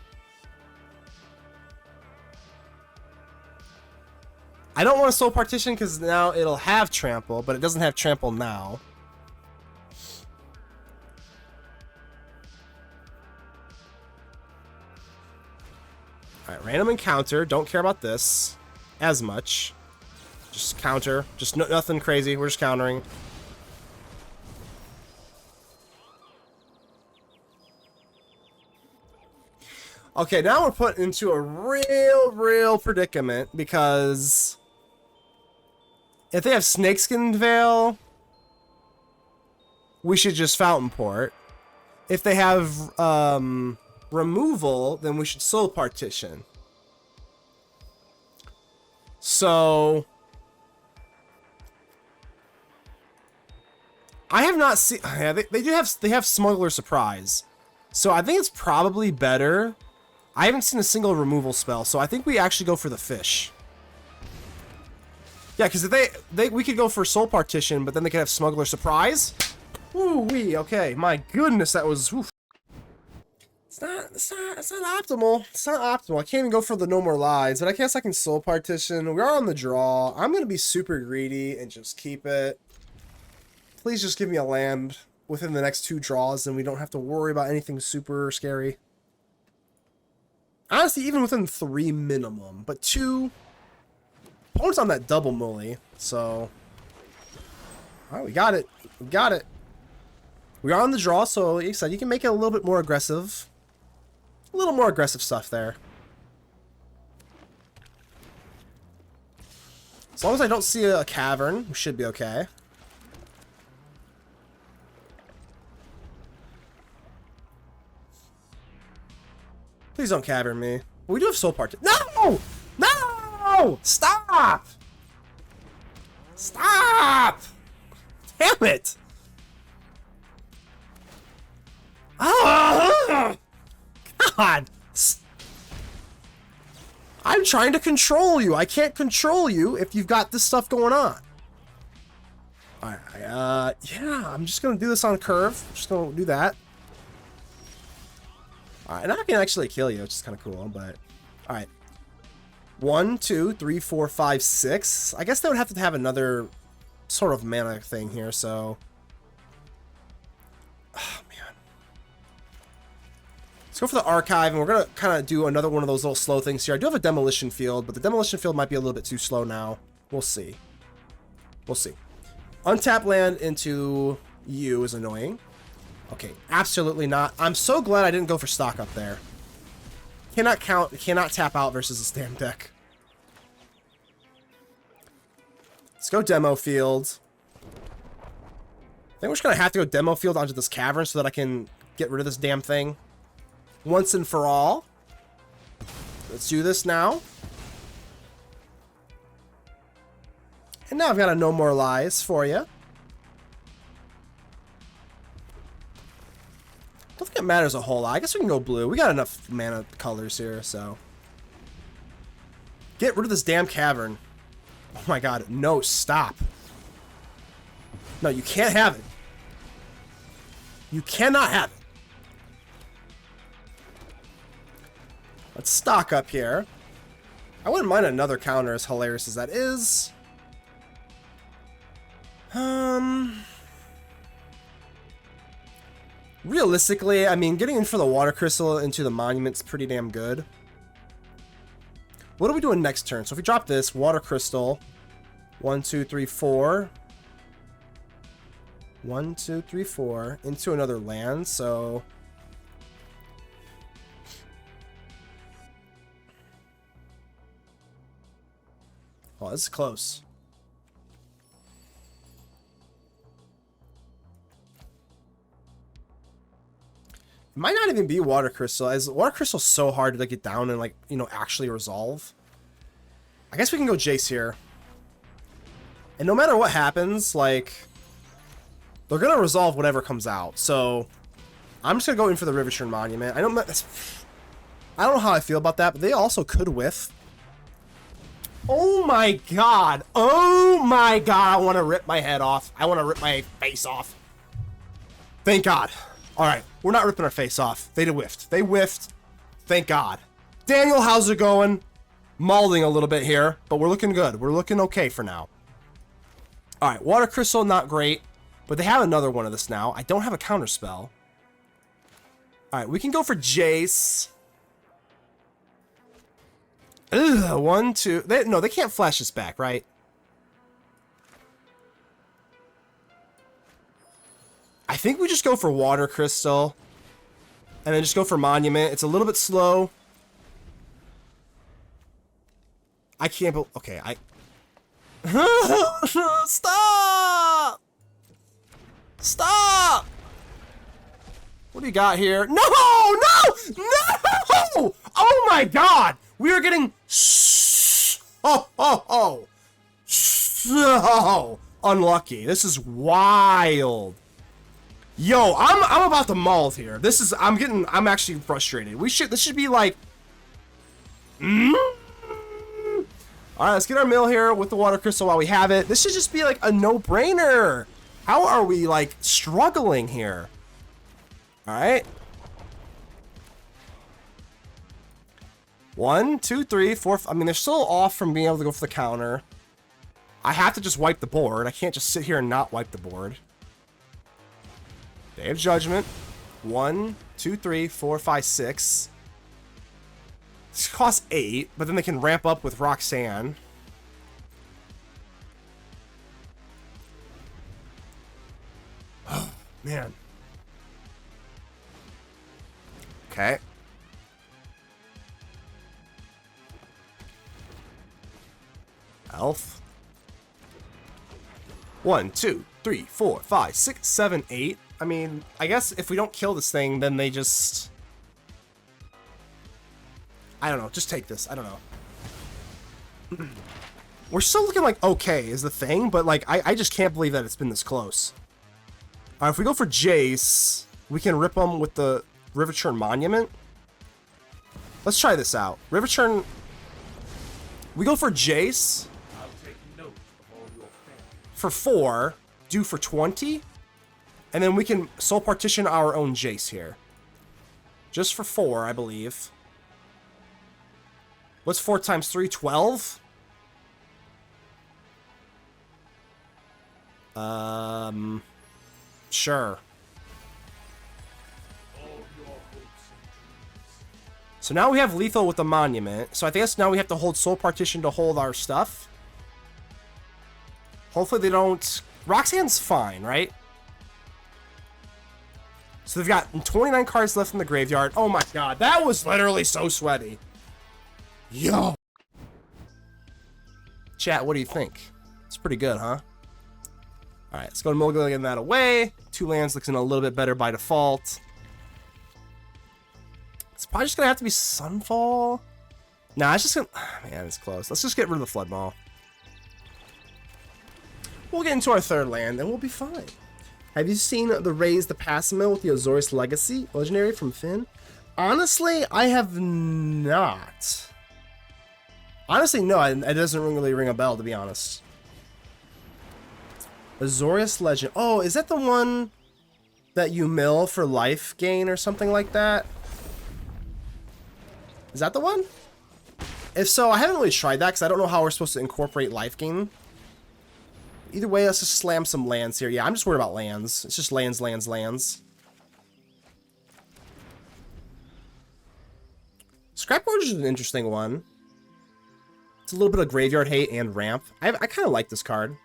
I don't want a Soul Partition because now it'll have trample, but it doesn't have trample now. Alright, random encounter. Don't care about this as much. Just counter. Just nothing crazy. We're just countering. Okay, now we're put into a real predicament because if they have Snakeskin Veil, we should just Fountainport. If they have removal, then we should Soul Partition. So I have not seen. Yeah, they have Smuggler Surprise. So I think it's probably better. I haven't seen a single removal spell, so I think we actually go for the fish. Yeah, because if we could go for Soul Partition, but then they could have Smuggler Surprise. Ooh wee. Okay, my goodness, that was. Oof. It's not optimal. It's not optimal. I can't even go for the No More Lies, but I guess I can Soul Partition. We are on the draw. I'm gonna be super greedy and just keep it. Please just give me a land within the next 2 draws, and we don't have to worry about anything super scary. Honestly, even within 3 minimum, but 2. Opponent's on that double mully, so. Alright, we got it. We got it. We are on the draw, so like I said, you can make it a little bit more aggressive. A little more aggressive stuff there. As long as I don't see a cavern, we should be okay. Please don't cavern me. We do have Soul Partition. No! No! Stop! Stop! Damn it! Oh, God! I'm trying to control you. I can't control you if you've got this stuff going on. Alright, yeah, I'm just gonna do this on curve. Just gonna do that. Alright, and I can actually kill you, which is kind of cool, but... Alright. 1, 2, 3, 4, 5, 6. I guess they would have to have another sort of mana thing here, so... Oh, man. Let's go for the Archive, and we're going to kind of do another one of those little slow things here. I do have a Demolition Field, but the Demolition Field might be a little bit too slow now. We'll see. We'll see. Untap land into you is annoying. Okay, absolutely not. I'm so glad I didn't go for stock up there. Cannot tap out versus this damn deck. Let's go Demo Field. I think we're just gonna have to go Demo Field onto this cavern so that I can get rid of this damn thing once and for all. Let's do this now. And now I've got a No More Lies for you. I don't think it matters a whole lot. I guess we can go blue. We got enough mana colors here, so. Get rid of this damn cavern. Oh my god, no, stop. No, you can't have it. You cannot have it. Let's stock up here. I wouldn't mind another counter, as hilarious as that is. Realistically, I mean, getting in for the Water Crystal into the Monument's pretty damn good. What are we doing next turn? So if we drop this, Water Crystal. 1, 2, 3, 4. 1, 2, 3, 4. Into another land, so... Oh, this is close. It might not even be Water Crystal, as Water Crystal's so hard to like, get down and, like, you know, actually resolve. I guess we can go Jace here. And no matter what happens, like, they're going to resolve whatever comes out. So, I'm just going to go in for the Riverchurn Monument. I don't know how I feel about that, but they also could whiff. Oh my god. Oh my god. I want to rip my head off. I want to rip my face off. Thank god. Alright, we're not ripping our face off. They whiffed. They whiffed. Thank god. Daniel, how's it going? Mauling a little bit here, but we're looking good. We're looking okay for now. Alright, Water Crystal, not great. But they have another one of this now. I don't have a counter spell. Alright, we can go for Jace. Ugh, 1, 2... No, they can't flash us back, right? I think we just go for Water Crystal. And then just go for Monument. It's a little bit slow. I can't believe... Okay, Stop! Stop! What do you got here? No! No! No! Oh my god! We are getting so unlucky. This is wild. Yo, I'm about to maul here. I'm actually frustrated. This should be like... Alright, let's get our mill here with the water crystal while we have it. This should just be like a no-brainer. How are we like struggling here? Alright. 1, 2, 3, 4. I mean, they're still off from being able to go for the counter. I have to just wipe the board. I can't just sit here and not wipe the board. Day of Judgment. 1, 2, 3, 4, 5, 6. This costs 8, but then they can ramp up with Roxanne. Oh, man. Okay. Elf. 1, 2, 3, 4, 5, 6, 7, 8. I mean, I guess if we don't kill this thing, then they just... I don't know. Just take this. I don't know. We're still looking like okay is the thing, but like I just can't believe that it's been this close. Alright, if we go for Jace, we can rip them with the Riverchurn Monument. Let's try this out. Riverchurn... We go for Jace. For 4. Do for 20. And then we can Soul Partition our own Jace here. Just for 4, I believe. What's 4 times 3? 12? Sure. So now we have lethal with the monument. So I guess now we have to hold Soul Partition to hold our stuff. Hopefully they don't... Roxanne's fine, right? So they've got 29 cards left in the graveyard. Oh my god, that was literally so sweaty. Yo! Chat, what do you think? It's pretty good, huh? Alright, let's go to Mulligan getting that away. 2 lands looks in a little bit better by default. It's probably just gonna have to be Sunfall. Nah, it's just gonna... Man, it's close. Let's just get rid of the Flood Maw. We'll get into our 3rd land, and we'll be fine. Have you seen the Raise the Pass mill with the Azorius Legacy? Legendary from Finn? Honestly, I have not. Honestly, no, it doesn't really ring a bell, to be honest. Azorius Legend. Oh, is that the one that you mill for life gain or something like that? Is that the one? If so, I haven't really tried that because I don't know how we're supposed to incorporate life gain. Either way, let's just slam some lands here. Yeah, I'm just worried about lands. It's just lands, lands, lands. Scrap Forge is an interesting one. It's a little bit of graveyard hate and ramp. I kind of like this card.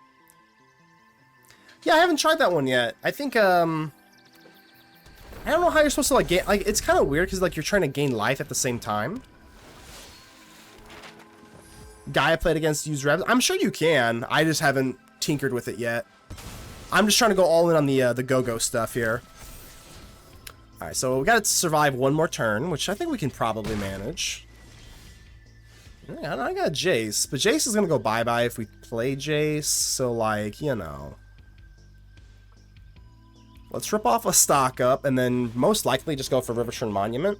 Yeah, I haven't tried that one yet. I think, I don't know how you're supposed to, like, get... Like, it's kind of weird because, like, you're trying to gain life at the same time. Guy I played against used reps. I'm sure you can. I just haven't tinkered with it yet. I'm just trying to go all in on the Gogo stuff here. Alright, so we got to survive one more turn, which I think we can probably manage. Yeah, I got Jace, but Jace is going to go bye-bye if we play Jace, so, like, you know. Let's rip off a stock up, and then most likely just go for Riverchurn Monument.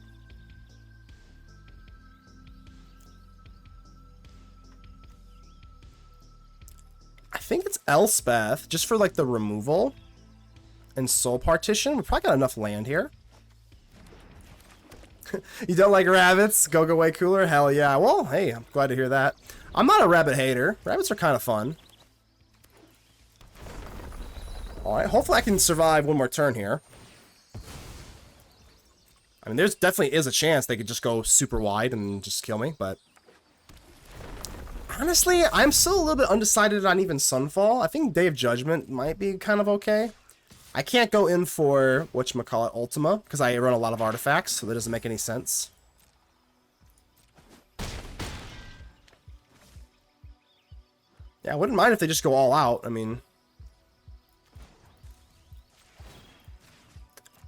I think it's Elspeth, just for, like, the removal. And Soul Partition. We probably got enough land here. You don't like rabbits? Gogo way cooler? Hell yeah. Well, hey, I'm glad to hear that. I'm not a rabbit hater. Rabbits are kind of fun. Alright, hopefully I can survive one more turn here. I mean, there's definitely is a chance they could just go super wide and just kill me, but... Honestly, I'm still a little bit undecided on even Sunfall. I think Day of Judgment might be kind of okay. I can't go in for, whatchamacallit, Ultima, because I run a lot of artifacts, so that doesn't make any sense. Yeah, I wouldn't mind if they just go all out. I mean,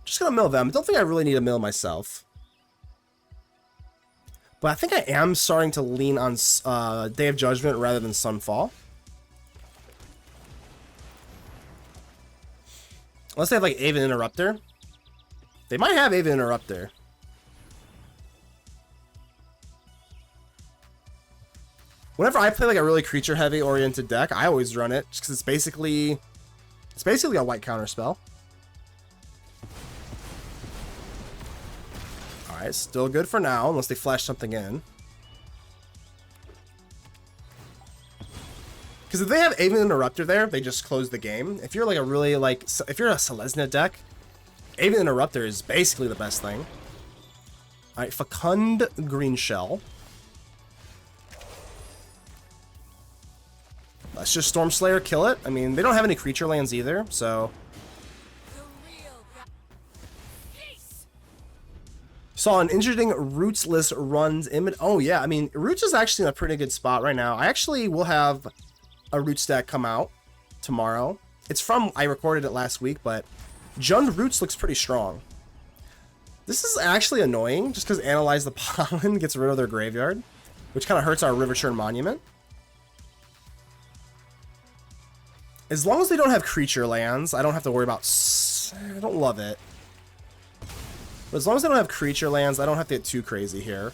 just gonna mill them. I don't think I really need a mill myself. But I think I am starting to lean on Day of Judgment rather than Sunfall. Unless they have like Aven Interrupter. They might have Aven Interrupter. Whenever I play like a really creature heavy oriented deck, I always run it just because it's basically a white counter spell. Alright, still good for now, unless they flash something in. Because if they have Aven Interrupter there, they just close the game. If you're like a really like, if you're a Selesnya deck, Aven Interrupter is basically the best thing. Alright, Fecund Green Shell. Let's just Stormslayer kill it. I mean, they don't have any creature lands either, so. Saw an interesting Roots list runs image. Oh yeah, I mean, Roots is actually in a pretty good spot right now. I actually will have a Roots deck come out tomorrow. It's from, I recorded it last week, but Jund Roots looks pretty strong. This is actually annoying, just because Analyze the Pollen gets rid of their graveyard, which kind of hurts our Riverchurn Monument. As long as they don't have creature lands, I don't have to worry about... I don't love it. But as long as they don't have creature lands, I don't have to get too crazy here.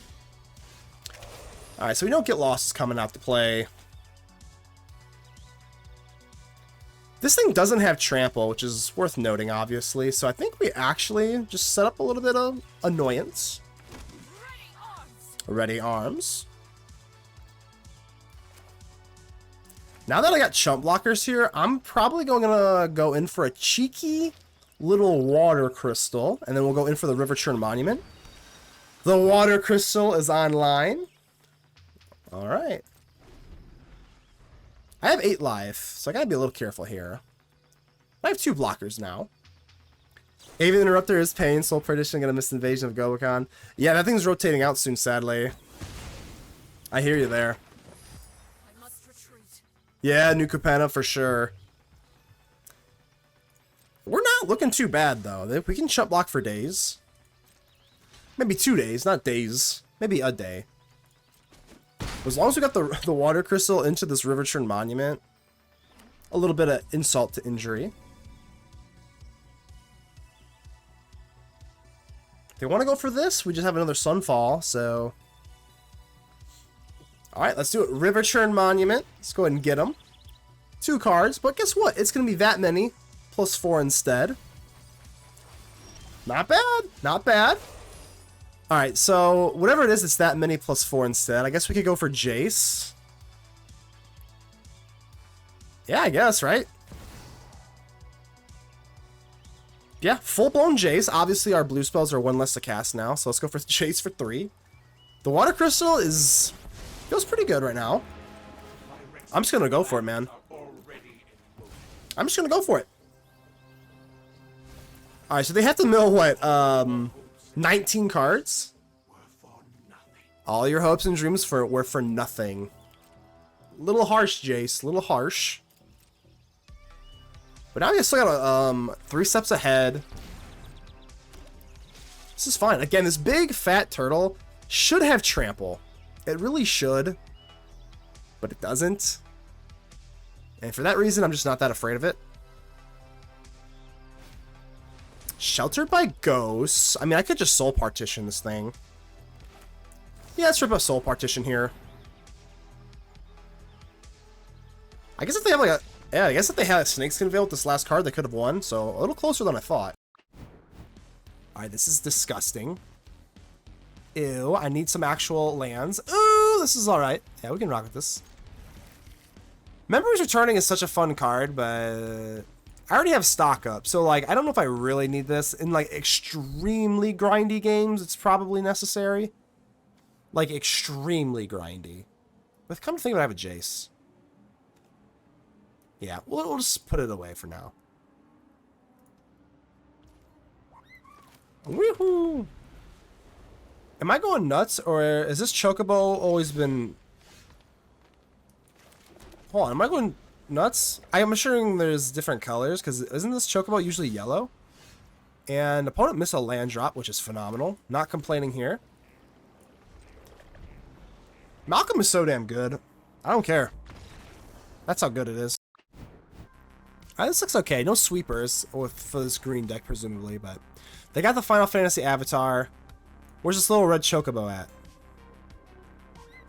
Alright, so we know Get Lost is coming out to play. This thing doesn't have Trample, which is worth noting, obviously. So I think we actually just set up a little bit of annoyance. Ready Arms. Now that I got chump blockers here, I'm probably going to go in for a cheeky little water crystal, and then we'll go in for the Riverchurn Monument. The water crystal is online. All right. I have 8 life, so I gotta be a little careful here. I have 2 blockers now. Aven Interrupter is pain. Soul Partition gonna miss Invasion of Gobakon. Yeah, that thing's rotating out soon, sadly. I hear you there. Yeah, New Capenna for sure. We're not looking too bad, though. We can chump block for days. Maybe 2 days, not days. Maybe a day. As long as we got the water crystal into this Riverchurn Monument, a little bit of insult to injury. If they want to go for this, we just have another Sunfall, so... Alright, let's do it. Riverchurn Monument. Let's go ahead and get them. 2 cards, but guess what? It's going to be that many, plus 4 instead. Not bad. Not bad. Alright, so whatever it is, it's that many plus 4 instead. I guess we could go for Jace. Yeah, I guess, right? Yeah, full-blown Jace. Obviously, our blue spells are 1 less to cast now, so let's go for Jace for 3. The Water Crystal feels pretty good right now. I'm just gonna go for it, man. I'm just gonna go for it. Alright, so they have to mill, what, 19 cards? All your hopes and dreams were for nothing. Little harsh, Jace. Little harsh. But now we still got 3 steps ahead. This is fine. Again, this big fat turtle should have trample. It really should. But it doesn't. And for that reason, I'm just not that afraid of it. Sheltered by Ghosts. I mean, I could just Soul Partition this thing. Yeah, let's rip a Soul Partition here. I guess if they have like a... Yeah, I guess if they had a Snakeskin Veil with this last card, they could have won. So, a little closer than I thought. Alright, this is disgusting. Ew, I need some actual lands. Ooh, this is alright. Yeah, we can rock with this. Memories Returning is such a fun card, but... I already have stock up, so like, I don't know if I really need this. In like extremely grindy games, it's probably necessary. Like, extremely grindy. But come to think of it, I have a Jace. Yeah, we'll just put it away for now. Woohoo! Am I going nuts, or is this Chocobo always been... Hold on, am I going nuts? I'm assuring there's different colors, because isn't this Chocobo usually yellow? And opponent missed a land drop, which is phenomenal. Not complaining here. Malcolm is so damn good. I don't care. That's how good it is. Alright, this looks okay. No sweepers for this green deck, presumably, but they got the Final Fantasy avatar. Where's this little red Chocobo at?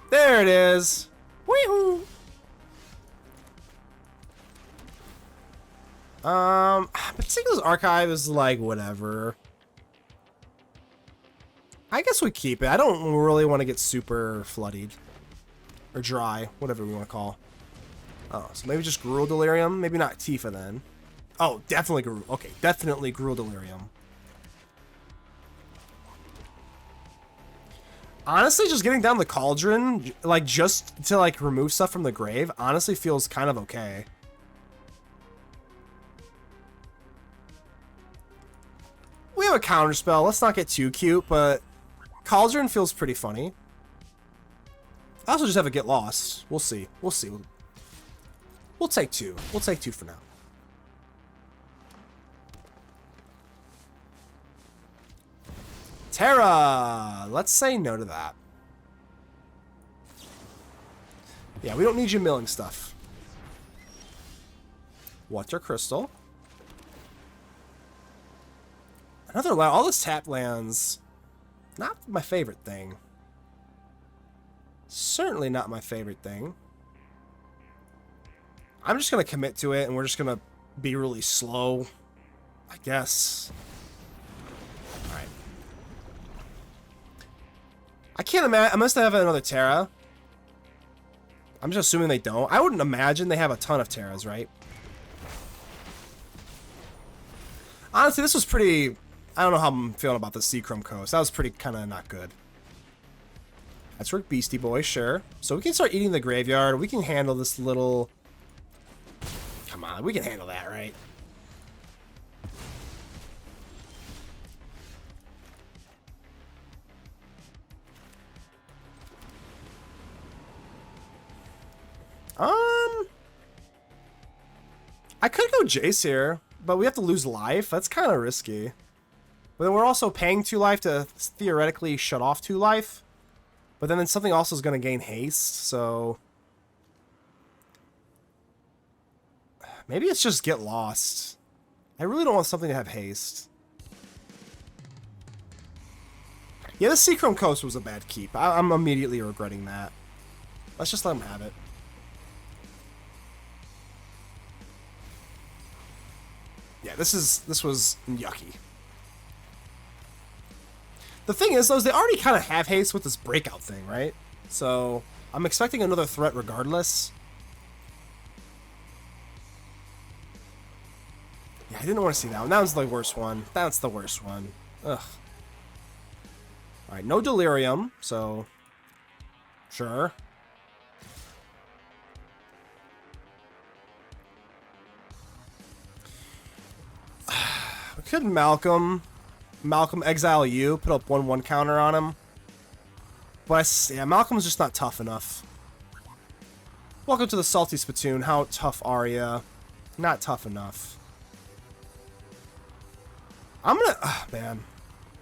There it is. Weehoo! Meticulous Archive is like whatever. I guess we keep it. I don't really want to get super flooded. Or dry, whatever we want to call. Oh, so maybe just Gruul Delirium? Maybe not Tifa then. Oh, definitely Gruul. Okay, definitely Gruul Delirium. Honestly, just getting down the Cauldron, like, just to, like, remove stuff from the grave, honestly feels kind of okay. We have a counterspell. Let's not get too cute, but Cauldron feels pretty funny. I also just have a Get Lost. We'll see. We'll see. We'll take two. We'll take two for now. Terra! Let's say no to that. Yeah, we don't need you milling stuff. Water Crystal. Another land. All this tap lands. Not my favorite thing. Certainly not my favorite thing. I'm just going to commit to it, and we're just going to be really slow, I guess. Alright. I can't imagine. I must have another Terra. I'm just assuming they don't. I wouldn't imagine they have a ton of Terras, right? Honestly, this was pretty... I don't know how I'm feeling about the Seachrome Coast. That was pretty kind of not good. That's Rick Beastie Boy, sure. So we can start eating the graveyard. We can handle this little... Come on, we can handle that, right? I could go Jace here, but we have to lose life. That's kind of risky. But then we're also paying 2 life to theoretically shut off 2 life. But then something else is going to gain haste, so... Maybe it's just Get Lost. I really don't want something to have haste. Yeah, the Seachrome Coast was a bad keep. I'm immediately regretting that. Let's just let him have it. Yeah, this was yucky. The thing is, though, is they already kind of have haste with this breakout thing, right? So, I'm expecting another threat regardless. Yeah, I didn't want to see that one. That was the worst one. That's the worst one. Ugh. Alright, no Delirium, so... Sure. We could Malcolm exile you, put up 1/1 counter on him. But yeah, Malcolm's just not tough enough. Welcome to the Salty Spittoon. How tough are ya? Not tough enough. I'm gonna... man.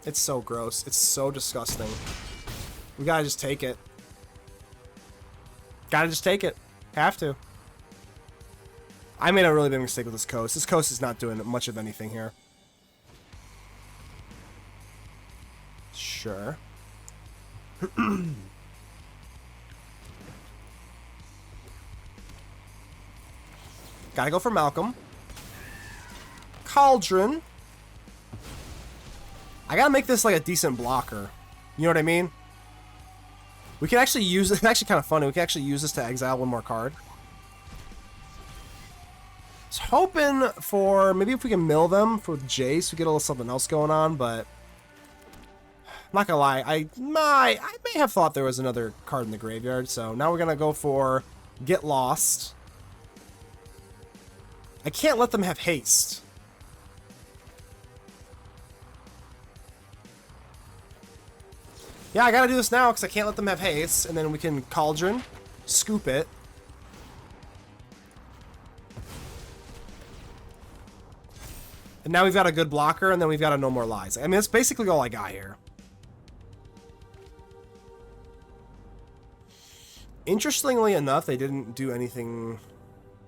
It's so gross. It's so disgusting. We gotta just take it. Gotta just take it. Have to. I made a really big mistake with this coast. This coast is not doing much of anything here. Sure. Gotta go for Malcolm. Cauldron. I gotta make this like a decent blocker. You know what I mean? We can actually use it. It's actually kind of funny. We can actually use this to exile 1 more card. I was hoping for maybe if we can mill them for Jace, we get a little something else going on, but I'm not gonna lie, I may have thought there was another card in the graveyard, so now we're gonna go for Get Lost. I can't let them have haste. Yeah, I gotta do this now because I can't let them have haste, and then we can Cauldron, scoop it. And now we've got a good blocker, and then we've got a No More Lies. I mean, that's basically all I got here. Interestingly enough, they didn't do anything...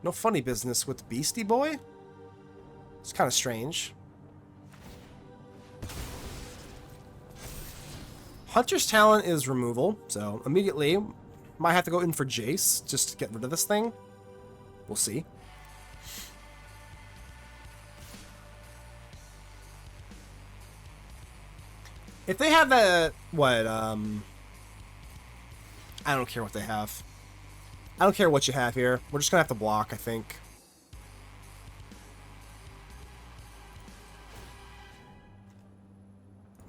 No funny business with Beastie Boy. It's kind of strange. Hunter's Talent is removal, so immediately might have to go in for Jace just to get rid of this thing. We'll see. If they have that, what, I don't care what they have. I don't care what you have here. We're just gonna have to block, I think.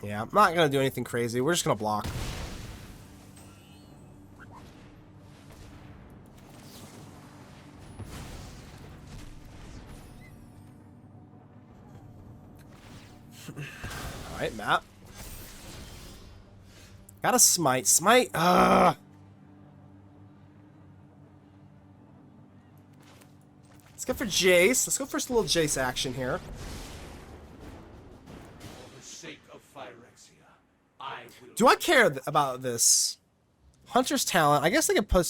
Yeah, I'm not gonna do anything crazy. We're just gonna block. Alright, map. Got a smite. Smite! Ugh! Let's go for Jace. Let's go for a little Jace action here. Do I care about this? Hunter's Talent. I guess I could put,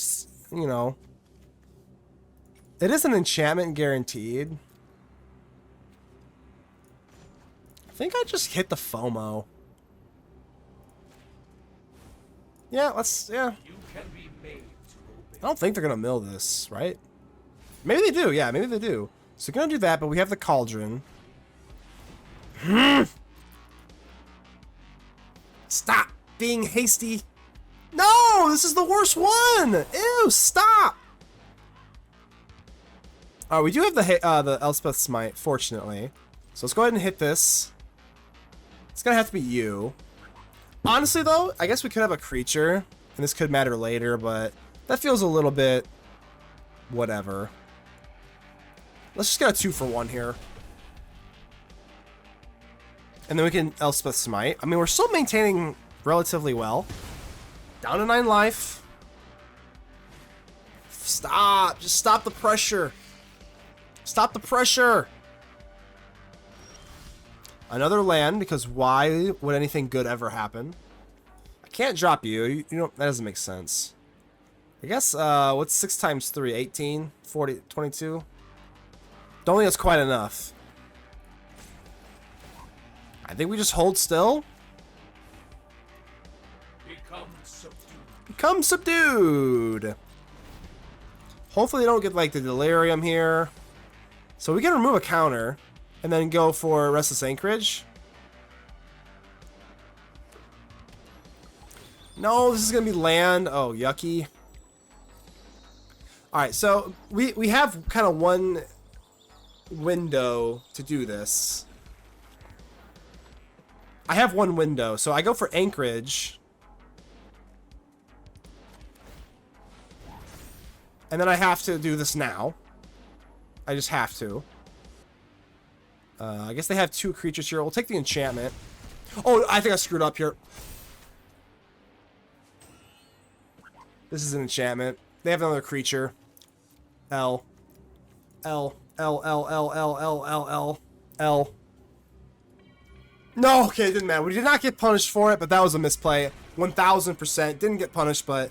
you know... It is an enchantment guaranteed. I think I just hit the FOMO. Yeah, let's... Yeah. I don't think they're gonna mill this, right? Maybe they do. Yeah, maybe they do. So we're gonna do that, but we have the Cauldron. Stop being hasty. No, this is the worst one. Ew, stop. Oh, we do have the Elspeth Smite, fortunately. So let's go ahead and hit this. It's gonna have to be you. Honestly, though, I guess we could have a creature, and this could matter later, but that feels a little bit whatever. Let's just get a 2-for-1 here. And then we can Elspeth Smite. I mean, we're still maintaining relatively well. Down to 9 life. Stop. Just stop the pressure. Stop the pressure. Another land, because why would anything good ever happen? I can't drop you. You know, that doesn't make sense. I guess, what's 6 times 3? 18? 40? 22? Don't think that's quite enough. I think we just hold still. Become subdued. Become subdued. Hopefully they don't get like the delirium here. So we can remove a counter and then go for Restless Anchorage. No, this is gonna be land. Oh, yucky. All right, so we have kind of one window to do this. I have one window, so I go for Anchorage. And then I have to do this now. I just have to. I guess they have 2 creatures here. We'll take the enchantment. Oh, I think I screwed up here. This is an enchantment. They have another creature. L. L. L. L. L. L. L. L. L. L. No, okay, it didn't matter. We did not get punished for it, but that was a misplay. 1000%. Didn't get punished, but